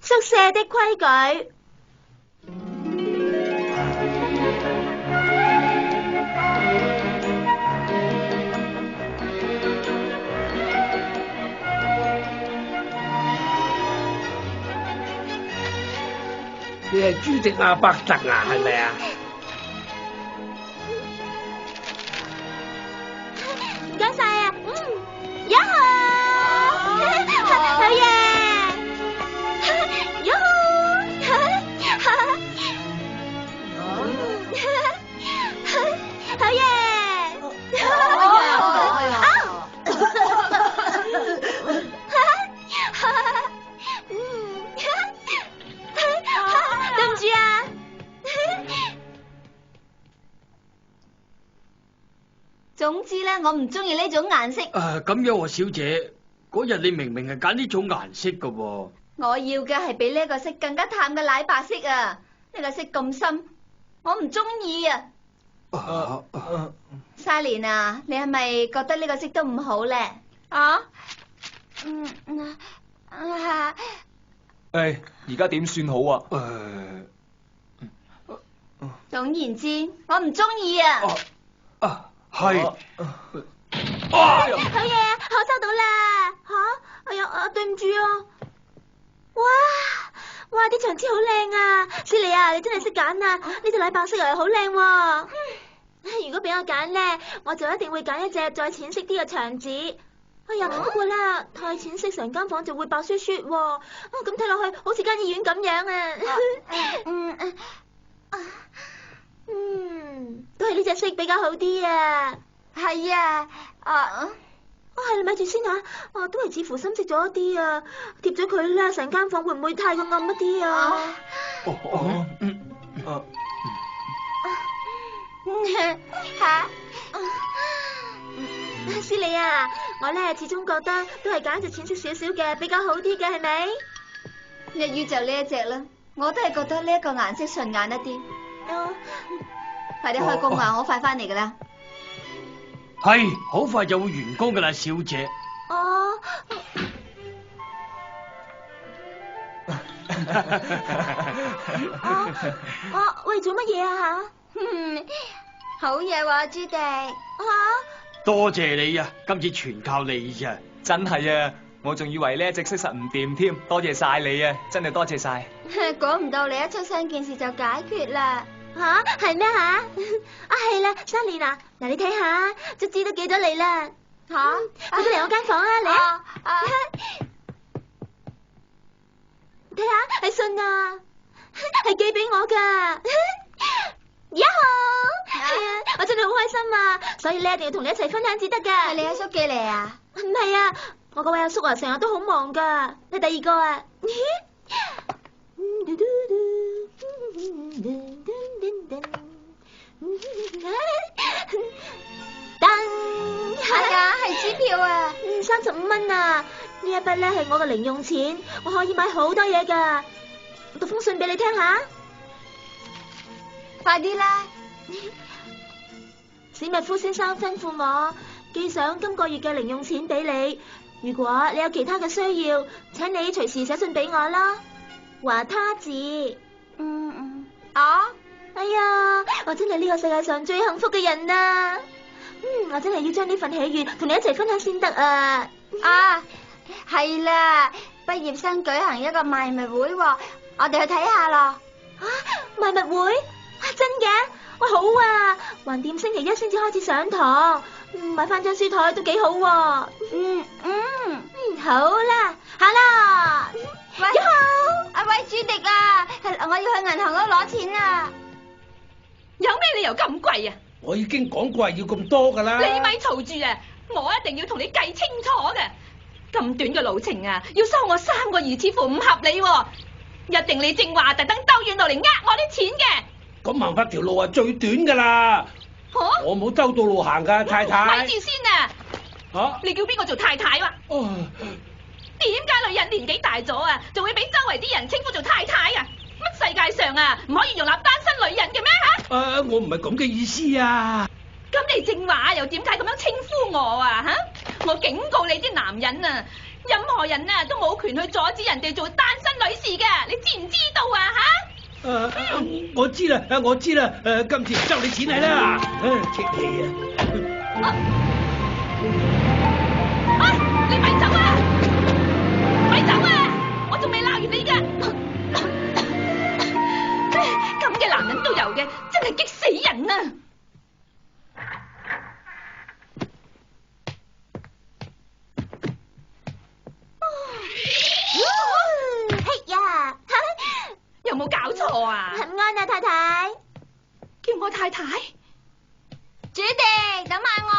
宿舍的規矩。你係朱迪亞伯特啊，係咪啊？唔該晒啊，呀好，好嘢，呀好嘢，對唔住啊。總之咧，我唔中意呢種顏色。咁樣喎，小姐，嗰日你明明係揀呢種顏色噶喎。我要嘅係比呢個色更加淡嘅奶白色啊！呢個色咁深，我唔中意啊。莎蓮啊，你係咪覺得呢個色都唔好咧？啊？誒，而家點算好啊？總言之，我唔中意啊。係。好嘢，我收到啦！吓，哎呀，對唔住啊！哇，啲長枝好靚啊！雪莉啊，你真係識揀啊！呢隻奶白色又係好靚喎。如果俾我揀咧，我就一定會揀一隻再淺色啲嘅長枝。哎呀，不過啦，太淺色成間房就會白雪雪喎。咁睇落去好似間醫院咁樣啊。都係呢隻色比較好啲啊。係啊，係咪住先吓？都係似乎深色咗一啲啊，貼咗佢啦，成間房會唔會太過暗一啲啊？吓，斯莉啊，我咧始終覺得都係揀隻淺色少少嘅比較好啲嘅，係咪？一於就呢一隻啦，我都係覺得呢一個顏色順眼一啲。快啲開工啊！我快翻嚟噶啦。係，好快就會完工噶啦，小姐。喂，做乜嘢啊吓？好嘢喎，朱迪。多謝你啊，今次全靠你咋。真係啊，我仲以為呢一隻色實唔掂添，多謝晒你啊，真係多謝晒。估唔到你一出聲件事就解決啦。吓，係咩吓？係啦，莎蓮啊，嗱你睇下，卒之都寄咗嚟啦。吓，快啲嚟我間房啊，嚟啊！睇下係信啊，係寄俾我噶。呀好，係啊，我真係好開心啊，所以你一定要同你一齊分享至得噶。係你阿叔寄嚟啊？唔係啊，我嗰位阿叔啊，成日都好忙噶。你第二個啊？係啊，係支票啊，35蚊啊！呢一筆咧係我嘅零用錢，我可以買好多嘢噶。我讀封信俾你聽下，快啲啦！史密夫先生吩咐我寄上今個月嘅零用錢俾你，如果你有其他嘅需要，請你隨時寫信俾我啦。華他字。哎呀，我真係呢個世界上最幸福嘅人啊！我真係要將呢份喜悅同你一齊分享先得啊！係啦，畢業生舉行一個賣物會喎，我哋去睇下咯。賣物會？真嘅？哇好啊，橫掂星期一先至開始上堂，買翻張書台都幾好喎。好啦，下啦。喂，喂，朱迪啊，我要去銀行嗰度攞錢啊！有咩理由咁貴啊？我已經講過係要咁多噶啦。你咪嘈住啊！我一定要同你計清楚嘅。咁短嘅路程啊，要收我3個月，似乎唔合理喎。一定你正話特登兜遠路嚟呃我啲錢嘅。咁行法條路係最短噶啦。我冇兜到路行噶，太太。咪住先啊！你叫邊個做太太啊？點解女人年紀大咗啊，仲會俾周圍啲人稱呼做太太啊？乜世界上啊，唔可以容納單身女人嘅咩吓？我唔係咁嘅意思啊。咁你正話又點解咁樣稱呼我啊？吓！我警告你啲男人啊，任何人啊都冇權去阻止人哋做單身女士嘅。我知啦，我知啦，今次收你錢係啦，激氣啊！你咪走啊！咪走啊！我仲未鬧完你㗎。咁嘅男人都有嘅，真係激死人啊！嘿呀！有冇搞錯啊？晚安啊，太太。叫我太太？主地，等埋我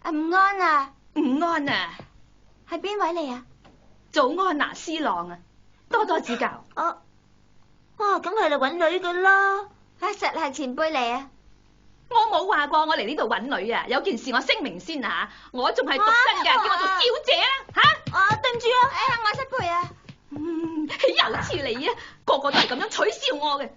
啊！午安啊！午安啊！係邊位嚟啊？早安啊，師郎啊，多多指教。哇，梗係嚟搵女噶啦！實係前輩嚟啊！我冇話過我嚟呢度搵女啊！有件事我聲明先啊，我仲係獨身㗎，叫我做小姐啦吓！對唔住啊！我失陪啊！有次你啊，個個都係咁樣取笑我嘅。